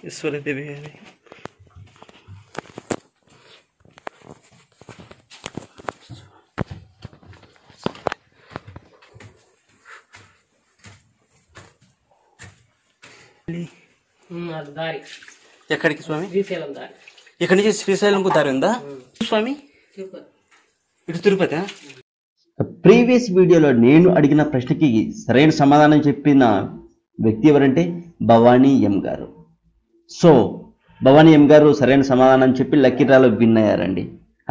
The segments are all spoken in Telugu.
ఈశ్వరి దేవి గారి ఎక్కడికి స్వామి? ఇక్కడి నుంచి శ్రీశైలంకు దారి ఉందా స్వామి? ఇటు తిరుపతి. ప్రీవియస్ వీడియోలో నేను అడిగిన ప్రశ్నకి సరైన సమాధానం చెప్పిన వ్యక్తి ఎవరంటే భవానీ ఎం గారు. సో భవానీ ఎం గారు సరైన సమాధానం చెప్పి లక్కీ డ్రాలో విన్ అయ్యారండి.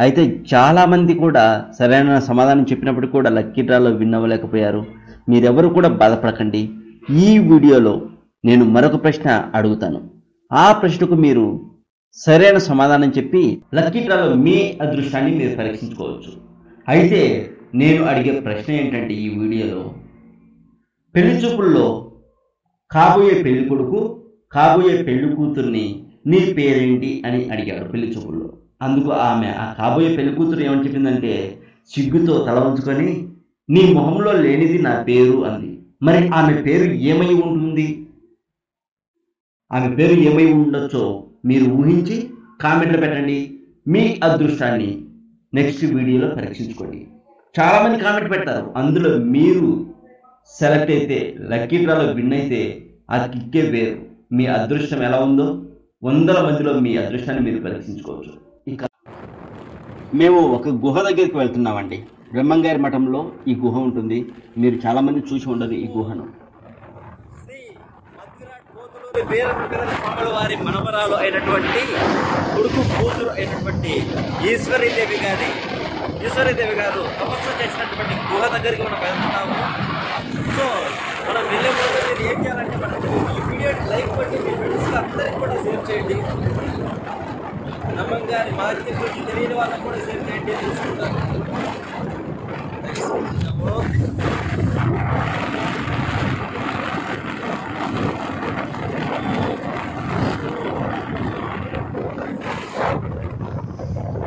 అయితే చాలామంది కూడా సరైన సమాధానం చెప్పినప్పుడు కూడా లక్కీ డ్రాలో విన్ అవ్వలేకపోయారు. మీరెవరు కూడా బాధపడకండి. ఈ వీడియోలో నేను మరొక ప్రశ్న అడుగుతాను. ఆ ప్రశ్నకు మీరు సరైన సమాధానం చెప్పి లక్కీ డ్రాలో మీ అదృష్టాన్ని మీరు పరీక్షించుకోవచ్చు. అయితే నేను అడిగే ప్రశ్న ఏంటంటే ఈ వీడియోలో పెళ్లి చూపుల్లో కాబోయే పెళ్లి కొడుకు కాబోయే పెళ్లి కూతుర్ని నీ పేరేంటి అని అడిగాడు పెళ్లి చూపుల్లో. అందుకు ఆమె ఆ కాబోయే పెళ్లి కూతురు ఏమని చెప్పిందంటే సిగ్గుతో తల వంచుకొని నీ మొహంలో లేనిది నా పేరు అంది. మరి ఆమె పేరు ఏమై ఉంటుంది? ఆమె పేరు ఏమై ఉండొచ్చో మీరు ఊహించి కామెంట్లో పెట్టండి. మీ అదృష్టాన్ని నెక్స్ట్ వీడియోలో పరీక్షించుకోండి. చాలామంది కామెంట్ పెడతారు, అందులో మీరు సెలెక్ట్ అయితే లక్కీ డ్రాలో విన్ అయితే ఆ కిక్కే వేరు. మీ అదృష్టం ఎలా ఉందో 100 మందిలో మీ అదృష్టాన్ని మీరు పరీక్షించుకోవచ్చు. ఇక మేము ఒక గుహ దగ్గరికి వెళ్తున్నామండి. బ్రహ్మంగారి మఠంలో ఈ గుహ ఉంటుంది. మీరు చాలామంది చూసి ఉండరు ఈ గుహను. వీరబ్రహ్మేంద్ర వారి మనవరాలు అయినటువంటి కొడుకు కూతురు అయినటువంటి ఈశ్వరీదేవి గారు తపస్సు చేసినటువంటి గుహ దగ్గరికి మనం వెళ్తున్నాము. సో మనం వెళ్ళే ముందు మీరు ఏం చేయాలంటే మనం ఈ వీడియోని లైక్ కొట్టి మీ ఫ్రెండ్స్కి అందరికీ కూడా షేర్ చేయండి. బ్రహ్మంగారి మహత్యం గురించి తెలియని వాళ్ళకి కూడా షేర్ చేయండి, తెలుసుకుంటారు.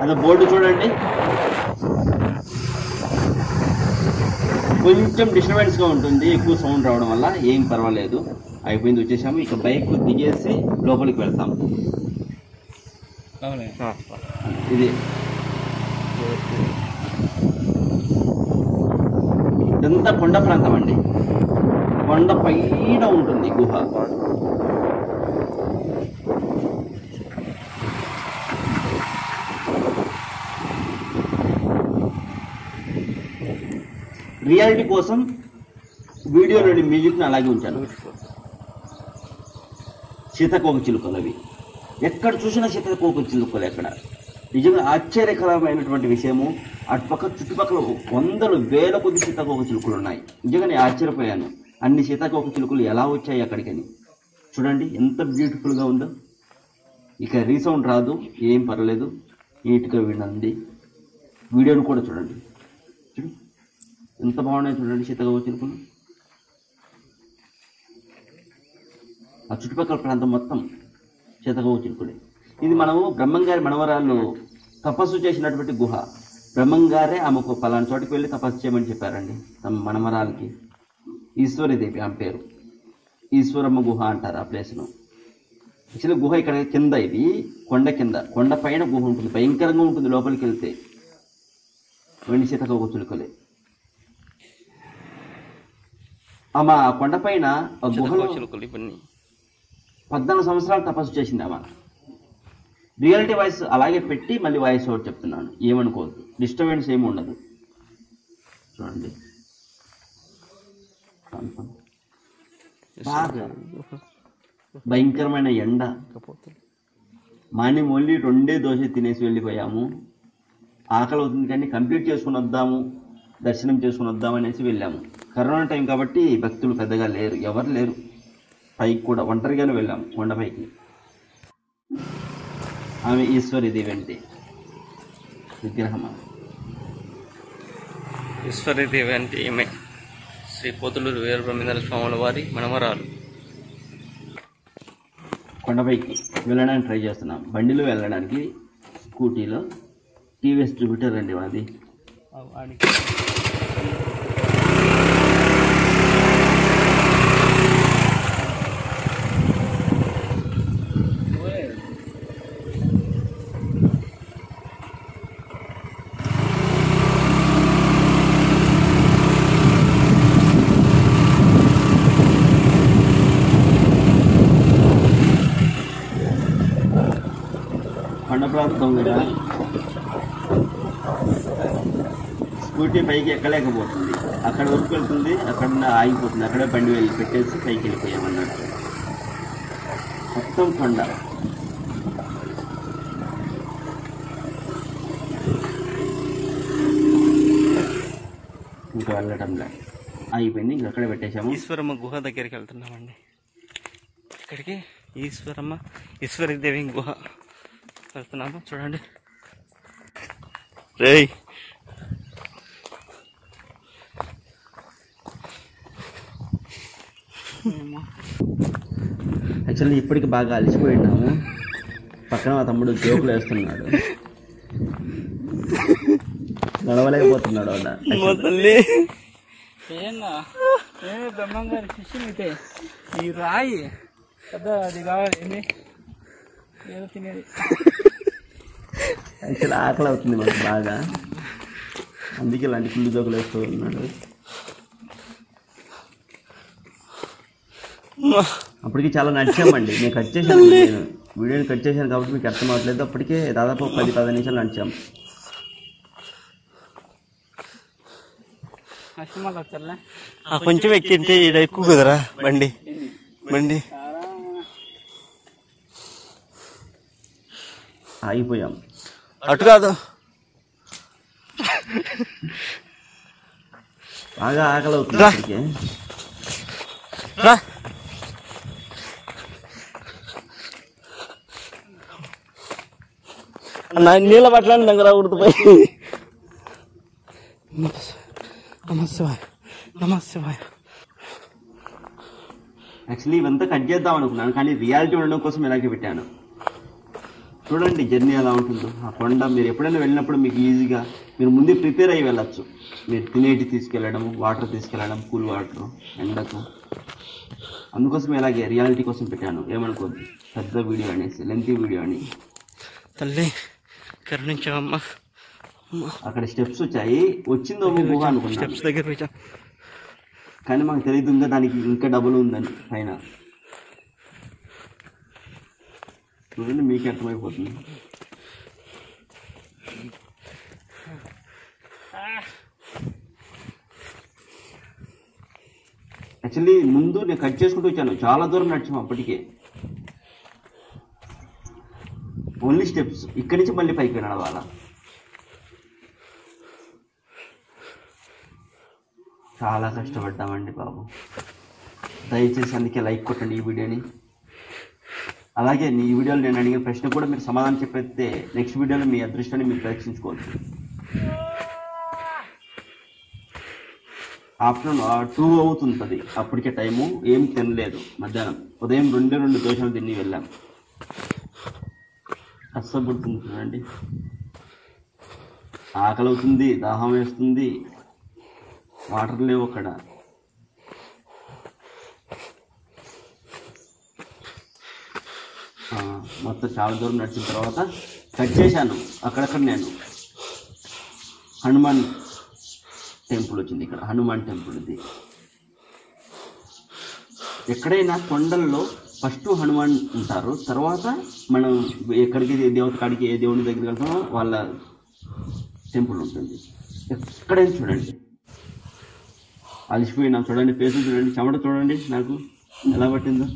అదే బోర్డు చూడండి, కొంచెం డిస్టర్బెన్స్గా ఉంటుంది. ఎక్కువ సౌండ్ రావడం వల్ల ఏం పర్వాలేదు. అయిపోయింది, వచ్చేసాము. ఇక బైక్ దిగేసి లోపలికి వెళ్తాం. ఇది ఇదంతా కొండ ప్రాంతం అండి. కొండ పైన ఉంటుంది గుహ. రియాలిటీ కోసం వీడియోలోని మ్యూజిక్ని అలాగే ఉంచాను. సీతాకోక చిలుకలు అవి ఎక్కడ చూసినా సీతాకోక చిలుకలు. ఎక్కడ నిజంగా ఆశ్చర్యకరమైనటువంటి విషయము, అటుపక్క చుట్టుపక్కల 100,000 కొద్ది సీతాకోక చిలుకలు ఉన్నాయి. నిజంగా నేను ఆశ్చర్యపోయాను, అన్ని సీతాకోక చిలుకలు ఎలా వచ్చాయి అక్కడికని. చూడండి ఎంత బ్యూటిఫుల్గా ఉందో. ఇక రీసౌండ్ రాదు, ఏం పర్లేదు, నీట్గా వినండి. వీడియోను కూడా చూడండి, ఎంత బాగున్నాయి చూడండి సీతాకోక చిలుకలు. ఆ చుట్టుపక్కల ప్రాంతం మొత్తం సీతాకోక చిలుకలే. ఇది మనము బ్రహ్మంగారి మనవరాళ్ళు తపస్సు చేసినటువంటి గుహ. బ్రహ్మంగారే ఆమెకు పలానా చోటికి వెళ్ళి తపస్సు చేయమని చెప్పారండి తమ మనవరాలకి. ఈశ్వరీదేవి ఆమె పేరు. ఈశ్వరమ్మ గుహ అంటారు ఆ ప్లేస్ను. యాక్చువల్లీ గుహ ఇక్కడ కింద, ఇది కొండ కింద, కొండ పైన గుహ ఉంటుంది. భయంకరంగా ఉంటుంది లోపలికి వెళ్తే. వెండి సీతాకోక చిలుకలే. ఆమె ఆ కొండపైన గుహలో 14 సంవత్సరాలు తపస్సు చేసింది ఆమె. రియాలిటీ వాయిస్ అలాగే పెట్టి మళ్ళీ వాయిస్ ఓవర్ చెప్తున్నాను, ఏమనుకోవద్దు. డిస్టర్బెన్స్ ఏమి ఉండదు. చూడండి బాగా భయంకరమైన ఎండ. మార్నింగ్ ఓన్లీ 2 దోశ తినేసి వెళ్ళిపోయాము. ఆకలి అవుతుంది కానీ కంప్లీట్ చేసుకుని వద్దాము, దర్శనం చేసుకుని వద్దాం అనేసి వెళ్ళాము. కరోనా టైం కాబట్టి భక్తులు పెద్దగా లేరు, ఎవరు లేరు. పైకి కూడా ఒంటరిగానే వెళ్ళాము కొండపైకి. ఆమె ఈశ్వరీదేవి అంటే విగ్రహం. ఈశ్వరీదేవి అంటే ఈమె శ్రీ పోతులూరు వీరబ్రహ్మేంద్ర స్వాముల వారి మనవరాలు. కొండపైకి వెళ్ళడానికి ట్రై చేస్తున్నాం. బండిలో వెళ్ళడానికి స్కూటీలో టీవీఎస్ జూపిటర్ అండి మాది. దొంగగా స్కూటీ పైకి ఎక్కలేకపోతుంది, అక్కడ వరకు వెళ్తుంది, అక్కడ ఆగిపోతుంది, అక్కడే బండి వెళ్ళి పెట్టేసి పైకి వెళ్ళిపోయామన్నట్టు. మొత్తం కొండ. ఇంకా వెళ్ళటంలే, ఆగిపోయింది, ఇంకా అక్కడే పెట్టేశాము. ఈశ్వరమ్మ గుహ దగ్గరికి వెళ్తున్నామండి. ఇక్కడికి ఈశ్వరీదేవి గుహ వెళ్తున్నాము. చూడండి రేయ్, యాక్చువల్లీ ఇప్పటికి బాగా అలసిపోయినాము. పక్కన మా తమ్ముడు జోకులు వేస్తున్నాడు, నడవలేకపోతున్నాడు. బ్రహ్మం గారి శిష్యులు అయితే ఈ రాయి పెద్ద అది కావాలి ఏంది ఏదో తినేది. యాక్చువల్లీ ఆకలి అవుతుంది మాకు బాగా, అందుకే ఇలాంటి ఫుల్ జోకులు వేస్తూ ఉన్నాడు. అప్పటికి చాలా నడిచామండి. నేను కట్ చేశాను, వీడియోని కట్ చేశాను కాబట్టి మీకు అర్థం అవ్వట్లేదు. అప్పటికే దాదాపు 10-15 నిమిషాలు నడిచాం. కొంచెం ఎక్కింటే ఇక్కడ ఎక్కువ కుదరా బండి ఆగిపోయాం. అటు కాదు, బాగా ఆకలి అవుతుంది అప్పటికే. నీళ్ళ పట్లని దగ్గర ఉడుతుపోయి. నమస్తే. యాక్చువల్లీ ఇవంతా కట్ చేద్దాం అనుకున్నాను, కానీ రియాలిటీ ఉండడం కోసం ఇలాగే పెట్టాను. చూడండి జర్నీ ఎలా ఉంటుందో. ఆ కొండ మీరు ఎప్పుడైనా వెళ్ళినప్పుడు మీకు ఈజీగా మీరు ముందే ప్రిపేర్ అయ్యి వెళ్ళచ్చు. మీరు తినేటి తీసుకెళ్ళడం, వాటర్ తీసుకెళ్ళడం, కూల్ వాటర్ ఎండకు. అందుకోసం ఇలాగే రియాలిటీ కోసం పెట్టాను, ఏమనుకోద్దు. పెద్ద వీడియో అనేసి, లెంతీ వీడియో అని. తల్లి కరుణించావమ్మా. అక్కడ స్టెప్స్ వచ్చాయి, వచ్చిందో గుహ అనుకున్నాను. స్టెప్స్ దగ్గర వచ్చాం, కానీ మాకు తెలియదు ఇంకా దానికి ఇంకా డబుల్ ఉందని పైన. చూడండి మీకు అర్థమైపోతుంది. యాక్చువల్లీ ముందు నేను కట్ చేసుకుంటూ వచ్చాను, చాలా దూరం నడిచాము అప్పటికే. ఓన్లీ స్టెప్స్, ఇక్కడి నుంచి మళ్ళీ పైకి నడవాలా. చాలా కష్టపడ్డామండి బాబు. దయచేసి అందుకే లైక్ కొట్టండి ఈ వీడియోని. అలాగే ఈ వీడియోలో నేను అడిగిన ప్రశ్న కూడా మీరు సమాధానం చెప్పేస్తే నెక్స్ట్ వీడియోలో మీ అదృష్టాన్ని మీరు పరీక్షించుకోవచ్చు. ఆఫ్టర్నూన్ 2 అవుతుంది అప్పటికే టైము. ఏం తినలేదు మధ్యాహ్నం. ఉదయం 2 దోశలు తిని వెళ్ళాం. కష్టపడుతుంది చూడండి. ఆకలి అవుతుంది, దాహం వేస్తుంది, వాటర్ లేవు అక్కడ. మొత్తం చాలా దూరం నడిచిన తర్వాత కట్ చేశాను. అక్కడక్కడ నేను హనుమాన్ టెంపుల్ వచ్చింది. ఇక్కడ హనుమాన్ టెంపుల్ ఇది. ఎక్కడైనా కొండల్లో ఫస్ట్ హనుమాన్ ఉంటారు, తర్వాత మనం ఎక్కడికి దేవత కాడికి ఏ దేవుని దగ్గరికి వెళ్తామో వాళ్ళ టెంపుల్ ఉంటుంది. ఎక్కడైనా చూడండి. అలసిపోయినా చూడండి, ఫేస్ చూడండి, చెమట చూడండి నాకు ఎలా పట్టిందో.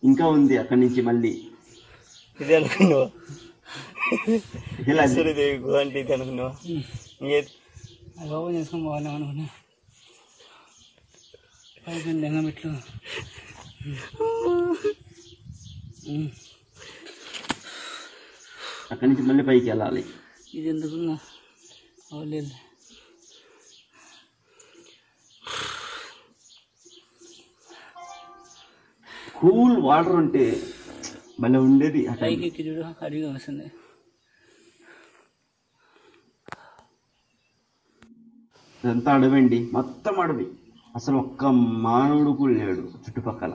ఇంకా ఉంది అక్కడి నుంచి మళ్ళీ. ఇదే అనుకున్నావా? ఈశ్వరీదేవి గుహ అంటే ఇది అనుకున్నావా? ఓపెన్ చేసుకొని పోవాలి అనుకున్నా. లింగమెట్లు అక్కడి నుంచి మళ్ళీ పైకి వెళ్ళాలి. ఇది ఎందుకున్నా లేదు. కూల్ వాటర్ ఉంటే భలే ఉండేది. పైకి ఎక్కి చూడు, అడిగా వస్తుంది. ఇదంతా అడవండి, మొత్తం అడవి. అసలు ఒక్క మానవుడు కూడా లేడు చుట్టుపక్కల.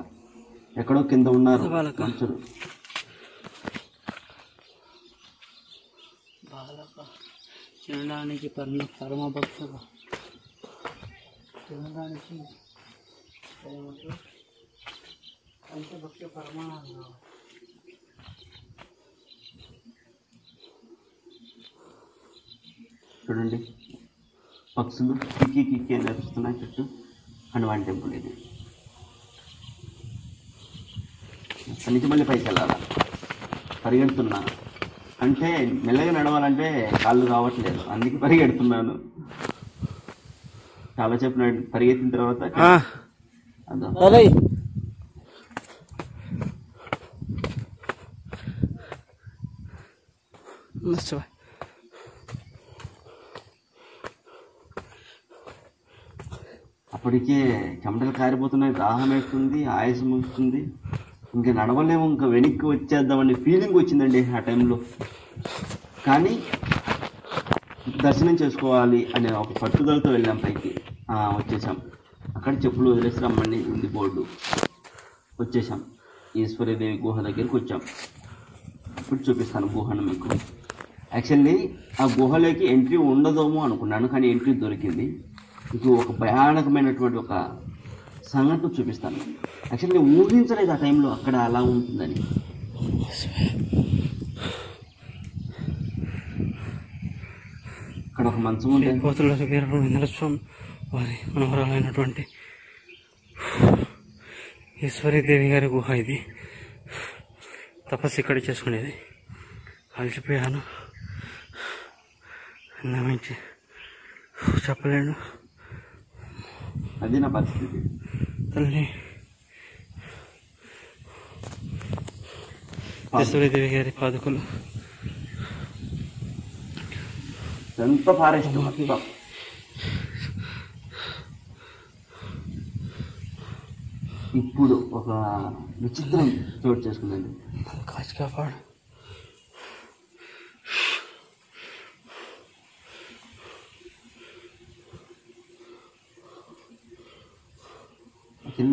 ఎక్కడో కింద ఉన్నారు మనుషులు. తినడానికి పరమభక్ష తినడానికి పంచభక్ష పరమాణం. చూడండి పక్షులు కిక్కి కిక్కి అని నడుస్తున్నాయి చుట్టూ హనుమాన్ టెంపుల్. ఇది అక్కడి నుంచి మళ్ళీ పైకి వెళ్ళాలా, పరిగెడుతున్నా. అంటే మెల్లగా నడవాలంటే కాళ్ళు రావట్లేదు, అందుకే పరిగెడుతున్నాను. చాలా సేపు పరిగెత్తిన తర్వాత అప్పటికే చెమటలు కారిపోతున్నాయి, దాహం వేస్తుంది, ఆయాసం వస్తుంది, ఇంకా నడవలేము, ఇంకా వెనక్కి వచ్చేద్దామనే ఫీలింగ్ వచ్చిందండి ఆ టైంలో. కానీ దర్శనం చేసుకోవాలి అనే ఒక పట్టుదలతో వెళ్ళాం పైకి. వచ్చేసాం. అక్కడ చెప్పులు వదిలేసి రమ్మని ఉంది బోర్డు. వచ్చేసాం, ఈశ్వరీదేవి గుహ దగ్గరికి వచ్చాం. ఇప్పుడు చూపిస్తాను గుహను మీకు. యాక్చువల్లీ ఆ గుహలోకి ఎంట్రీ ఉండదేమో అనుకున్నాను, కానీ ఎంట్రీ దొరికింది. మీకు ఒక భయానకమైనటువంటి ఒక సంఘటన చూపిస్తాను. యాక్చువల్లీ నేను ఊహించలేదు ఆ టైంలో అక్కడ అలా ఉంటుందని. అక్కడ ఒక మంచం ఉంది. పోతుల వీరబ్రహ్మేంద్ర స్వామి వారి మనోహరమైనటువంటి ఈశ్వరీదేవి గారి గుహ ఇది. తపస్సు ఇక్కడ చేసుకునేది. అలసిపోయాను, మించి చెప్పలేను. అది నా పరిస్థితి. తల్లి ఈశ్వరీదేవి గారి పాదుకలు. ఎంత ఫారెస్ట్ మొత్తం. ఇప్పుడు ఒక విచిత్రం చోటు చేసుకుందండి. కాచి కాపాడు.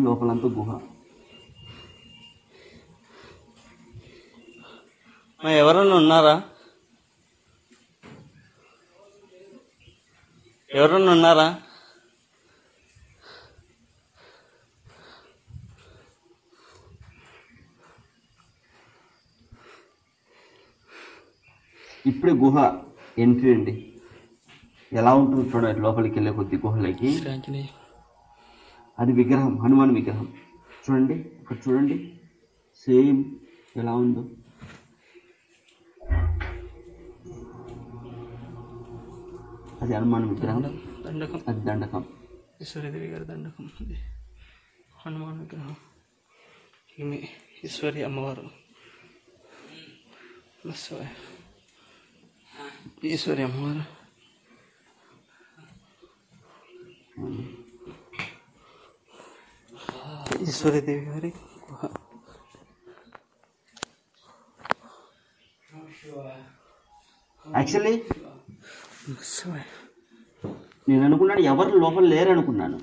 లోపలంతా గుహ. ఎవరన్నా ఉన్నారా? ఎవరన్నా ఉన్నారా? ఇప్పుడే గుహ ఎంట్రీ అండి. ఎలా ఉంటుంది చూడండి లోపలికి వెళ్ళే కొద్ది గుహలకి. అది విగ్రహం, హనుమాన్ విగ్రహం. చూడండి ఇక్కడ చూడండి, సేమ్ ఎలా ఉందో. అది హనుమాన్ విగ్రహం, అది దండకం. ఈశ్వరీదేవి గారి దండకం. అది హనుమాన్ విగ్రహం. ఈమె ఈశ్వరి అమ్మవారు. ఈశ్వరి అమ్మవారు. ఈశ్వరీదేవి గారి గుహ. యాక్చువల్లీ నేను అనుకున్నాను ఎవరు లోపల లేరు అనుకున్నాను.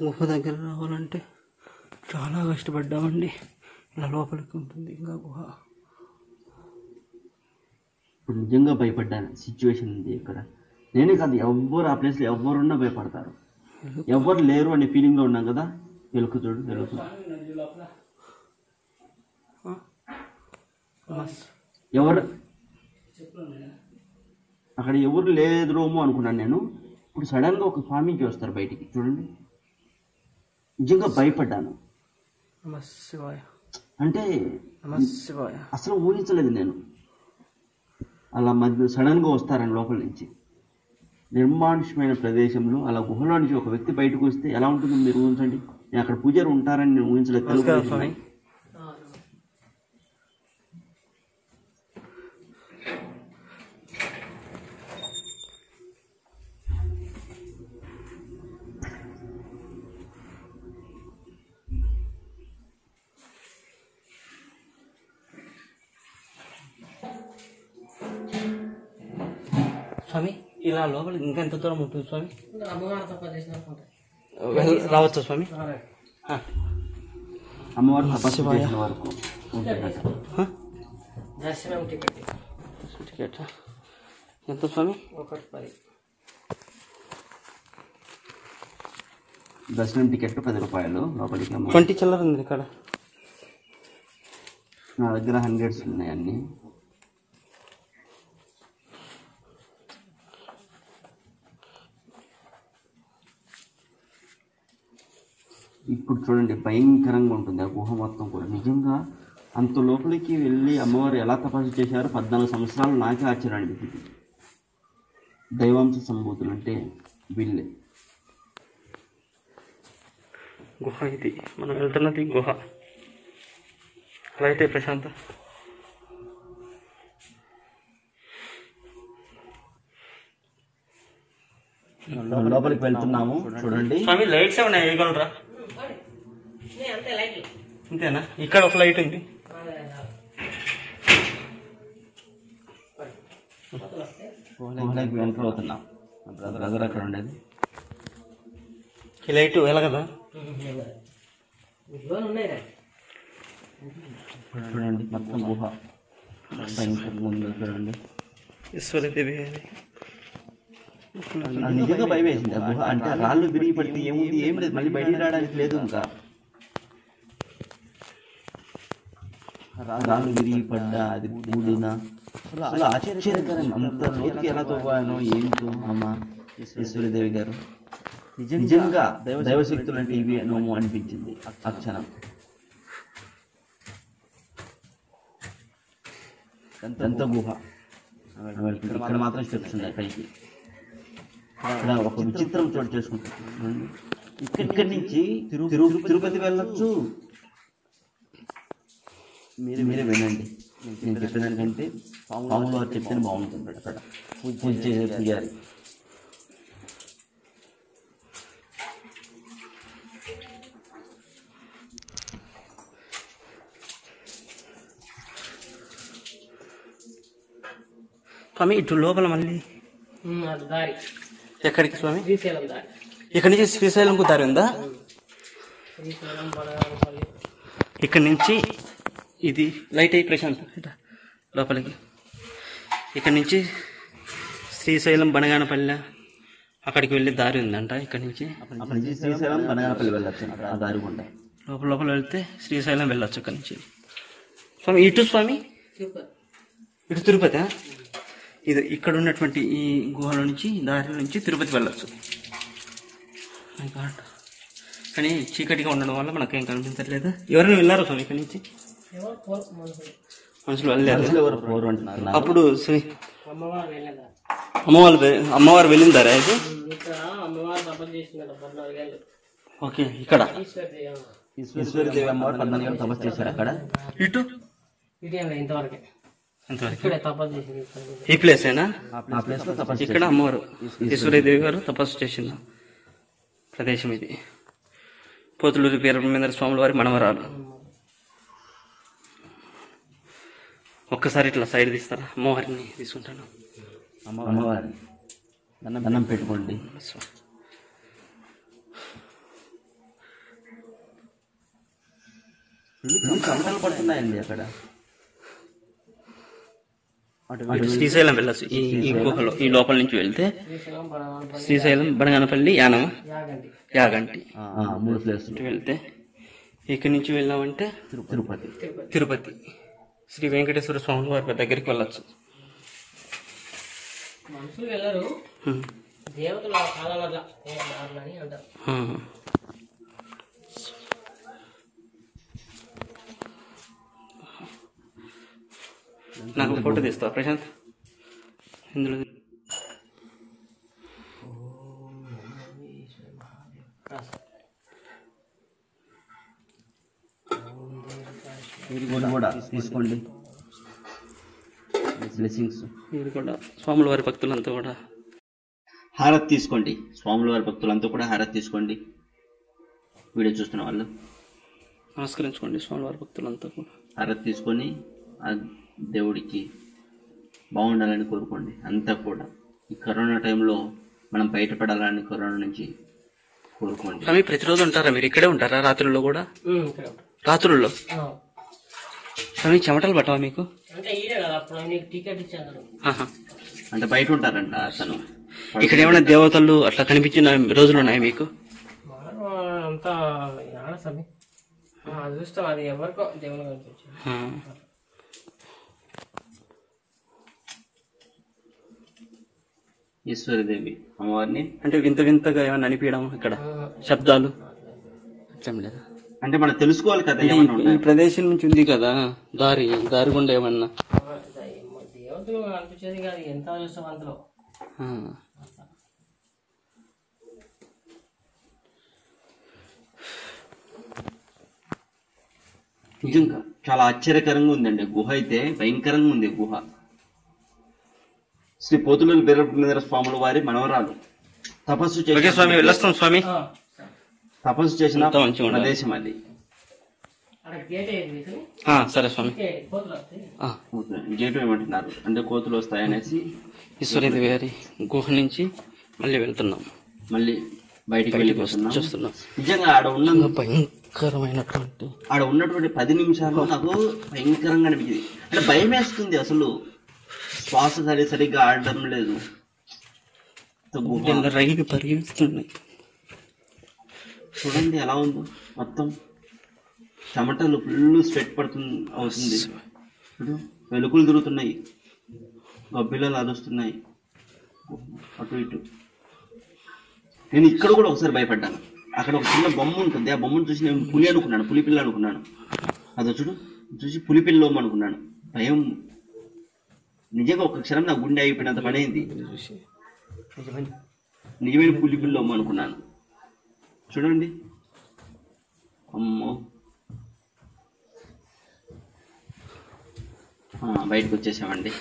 గుహ దగ్గర రావాలంటే చాలా కష్టపడ్డామండి. ఇలా లోపలికి ఉంటుంది ఇంకా గుహ. ఇప్పుడు నిజంగా భయపడ్డాను. సిచ్యువేషన్ ఉంది ఇక్కడ. నేనే కాదు, ఎవ్వరు ఆ ప్లేస్లో ఎవరున్నా భయపడతారు. ఎవరు లేరు అనే ఫీలింగ్లో ఉన్నాం కదా. వెలుకు చూడు, వెలుకు. ఎవరు అక్కడ ఎవరు లేదురోమో అనుకున్నాను నేను. ఇప్పుడు సడన్గా ఒక ఫార్మింగ్కి వస్తారు బయటికి. చూడండి, నిజంగా భయపడ్డాను. అంటే అసలు ఊహించలేదు నేను అలా మధ్య సడన్గా వస్తారని లోపల నుంచి. నిర్మానుష్యమైన ప్రదేశంలో అలా గుహలో నుంచి ఒక వ్యక్తి బయటకు వస్తే ఎలా ఉంటుందో మీరు ఊహించండి. నేను అక్కడ పూజారి ఉంటారని నేను ఊహించలేదు. తెలుగు స్వామి ఇలా లోపల ఇంకా ఎంత దూరం ఉంటుంది స్వామి? రావచ్చా స్వామి? అమ్మవారు తపస్సు చేసిన వరకు టికెట్ ఎంత స్వామి? 110. దర్శనం టికెట్ 10 రూపాయలు. లోపలికి 20 చిల్లర ఉంది ఇక్కడ. నా దగ్గర 100s ఉన్నాయి అన్ని. ఇప్పుడు చూడండి భయంకరంగా ఉంటుంది ఆ గుహ మొత్తం కూడా. నిజంగా అంత లోపలికి వెళ్ళి అమ్మవారు ఎలా తపస్సు చేశారో 14 సంవత్సరాలు నాకే ఆశ్చర్యం అనిపించింది. దైవాంశ సంభూతులు అంటే వీళ్ళే. గుహ ఇది, మనం వెళ్తున్నది గుహ. రైతే ప్రశాంత్. లోపలికి వెళ్తున్నాము చూడండి. స్వామి లైట్స్ ఏమన్నా వేయగలరా? అంతేనా? ఇక్కడ ఒక లైట్ ఉంది. గుహలోకి ఎంటర్ అవుతున్నాం. బ్రదర్ అక్కడ ఉండేది. ఈ లైట్ వెలగదా? చూడండి మొత్తం గుహ భయంకరంగా ఉంది. చూడండి ఈశ్వరదేవి నిజంగా భయం వేసింది ఆ గుహ. అంటే రాళ్ళు విరిగి పడితే ఏముంది, ఏం లేదు, మళ్ళీ బయటికి రావడానికి లేదు. ఇంకా రాళ్ళు విరిగి పడ్డా అది కూడిన అసలు ఆశ్చర్యకరం. అంత లోతుకి ఎలా తోపానో ఏంటో అమ్మ ఈశ్వరదేవి గారు. నిజంగా దైవశక్తులు అంటే ఇవి నోము అనిపించింది ఆ క్షణం. ఎంత గుహ. ఇక్కడ మాత్రం స్టెప్స్ ఉన్నాయి పైకి. ఇక్కడ ఒక విచిత్రం చోటు చేసుకుంటాం. ఇక్కడి నుంచి తిరుపతి వెళ్ళొచ్చు. మీరే వినండి. నేను చెప్పేదానికంటే పాములు వారు చెప్తేనే బాగుంటుంది. అక్కడ పూజ చేసే పూజారి. స్వామి ఇటు లోపల మళ్ళీ దారి ఎక్కడికి స్వామి? శ్రీశైలం దారి. ఇక్కడి నుంచి శ్రీశైలంకు దారి ఉందా? శ్రీశైలం బనగానపల్లి. ఇక్కడి నుంచి ఇది లైట్ అయ్యి ప్రశాంత్ లోపలికి. ఇక్కడి నుంచి శ్రీశైలం బనగానపల్లి అక్కడికి వెళ్ళే దారి ఉందంట. ఇక్కడి నుంచి శ్రీశైలం బనగానపల్లి వెళ్ళొచ్చు ఆ దారి గుండా. లోపల వెళ్తే శ్రీశైలం వెళ్ళొచ్చు ఇక్కడి నుంచి. స్వామి ఇటు స్వామి ఇటు తిరుపతి. ఇది ఇక్కడ ఉన్నటువంటి ఈ గుహలో నుంచి దారి నుంచి తిరుపతి వెళ్ళొచ్చు. కానీ చీకటిగా ఉండడం వల్ల మనకేం కనిపించట్లేదు. ఎవరైనా వెళ్ళారు స్వామి ఇక్కడి నుంచి? మనుషులు వెళ్ళారు. అప్పుడు అమ్మవారు వెళ్ళిందారా అయితే? ఓకే. ఇక్కడ ఈశ్వరదేవి అమ్మవారు 14 ఏళ్ళు తపస్సు చేశారు అక్కడ. ఇటు ఇంతవరకు ఈ ప్లేసేనా? ఆ ప్లేస్ లో తపస్సు ఇక్కడ అమ్మవారు ఈశ్వరదేవి గారు తపస్సు చేసిన ప్రదేశం ఇది. పోతులూరి వీరబ్రహ్మేంద్ర స్వాముల వారి మనవరాలు. ఒక్కసారి ఇట్లా సైడ్ తీస్తారా? అమ్మవారిని తీసుకుంటాను. అమ్మవారి దండం పెట్టుకోండి. గంటలు పడుతున్నాయండి అక్కడ. శ్రీశైలం వెళ్ళచ్చు. ఈ గుహలో ఈ లోపల నుంచి వెళ్తే శ్రీశైలం బనగానపల్లి యానం యాగంటి 3 ప్లేసులు వెళ్తే ఇక్కడి నుంచి వెళ్ళామంటే తిరుపతి శ్రీ వెంకటేశ్వర స్వామి వారి దగ్గరికి వెళ్ళచ్చు. మనుషులు వెళ్ళరు, దేవతలు అంటారు. నాకు ఫోటో తీస్తావా ప్రశాంత్? ఇందులో మీరు కూడా తీసుకోండి బ్లెస్సింగ్స్. మీరు కూడా స్వాముల వారి భక్తులంతా కూడా హారతి తీసుకోండి. స్వాముల వారి భక్తులంతా కూడా హారతి తీసుకోండి. వీడియో చూస్తున్న వాళ్ళు నమస్కరించుకోండి. స్వాముల వారి భక్తులంతా కూడా హారతి తీసుకొని ఆ దేవుడికి బాగుండాలని కోరుకోండి. అంతా కూడా ఈ కరోనా టైంలో మనం బయటపడాలని కరోనా నుంచి కోరుకోండి. కానీ ప్రతిరోజు ఉంటారా మీరు? ఇక్కడే ఉంటారా రాత్రుల్లో కూడా? రాత్రుల్లో స్వామి చెమటలు పట్టవా మీకు? అంటే ఈడే కదా అప్పుడు నీకు టికెట్ ఇచ్చాను. ఆహా. అంటే బయట ఉంటారంట అతను. ఇక్కడ ఏమైనా దేవతలు అట్లా కనిపించిన రోజులు ఉన్నాయి మీకు? అంతా స్వామి అదృష్టం, అది ఎవరికో దేవుని కనిపించింది. ఈశ్వరీదేవి అమ్మవారిని అంటే వింత వింతగా ఏమైనా అనిపించడం ఇక్కడ శబ్దాలు అట్లేం లేదా? అంటే మనం తెలుసుకోవాలి కదా అంటే ఏమన్నా ఈ ఉన్నాయి. ప్రదేశం నుంచి ఉంది కదా దారి గుండా ఏమన్నా? దేవతలు అనిపించేది కాదు, ఎంత అదృష్టం అందులో. నిజంగా చాలా ఆశ్చర్యకరంగా ఉందండి. గుహ అయితే భయంకరంగా ఉంది. గుహ శ్రీ పోతులూరి వీరబ్రహ్మేంద్ర స్వాముల వారి మనవరాలు తపస్సు ఓకే స్వామి, వెళ్ళొస్తాం స్వామి. తపస్సు చేసిన అంతా మంచిగా ఉండాలి. ప్రదేశం అది. సరే స్వామి. గేటు ఏమంటున్నారు అంటే కోతులు వస్తాయనేసి ఈశ్వరీదేవి గారి గుహ నుంచి మళ్ళీ వెళ్తున్నాం. మళ్ళీ బయటికి వెళ్ళిపోతున్నాం. చూస్తున్నాం. నిజంగా ఆడ ఉన్న భయంకరమైనటువంటి ఆడ ఉన్నటువంటి 10 నిమిషాలు నాకు భయంకరంగా అనిపించింది. అంటే భయం వేస్తుంది. అసలు శ్వాస సరిగ్గా ఆడడం లేదు. రైలు పరిగెడుతున్నాయి. చూడండి ఎలా ఉందో, మొత్తం చెమటలు ఫుల్ స్వెట్ అవుతుంది. చూడు వెలుగులు తిరుగుతున్నాయి, గబ్బిలాలు అరుస్తున్నాయి అటు ఇటు. నేను ఇక్కడ కూడా ఒకసారి భయపడ్డాను. అక్కడ ఒక చిన్న బొమ్మ ఉంటుంది, ఆ బొమ్మను చూసి నేను పులి అనుకున్నాను, పులి పిల్ల అనుకున్నాను. అదో చూడు చూసి పులి పిల్లోమ అనుకున్నాను. భయం నిజంగా ఒక క్షణం నా గుండె అయిపోయినంత పని అయింది. నిజమైన పులి పిల్లోమ అనుకున్నాను. చూడండి అమ్మో. బయటకు వచ్చేసామండి.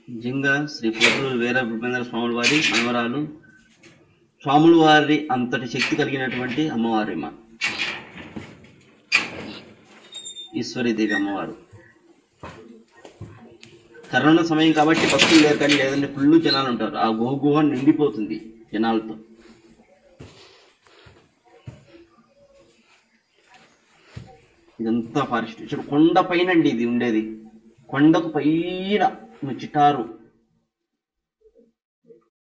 నిజంగా శ్రీ పోతులూరి వీరబ్రహ్మేంద్ర స్వాముల వారి మనవరాలు, స్వాముల వారి అంతటి శక్తి కలిగినటువంటి అమ్మవారి మా ఈశ్వరీదేవి అమ్మవారు. కరోనా సమయం కాబట్టి భక్తులు లేరు, కానీ లేదంటే ఫుల్ జనాలు ఉంటారు. ఆ గుహ నిండిపోతుంది జనాలతో. ఇదంతా ఫారెస్ట్. చూడు కొండ పైన అండి ఇది ఉండేది. కొండకు పైన చిటారు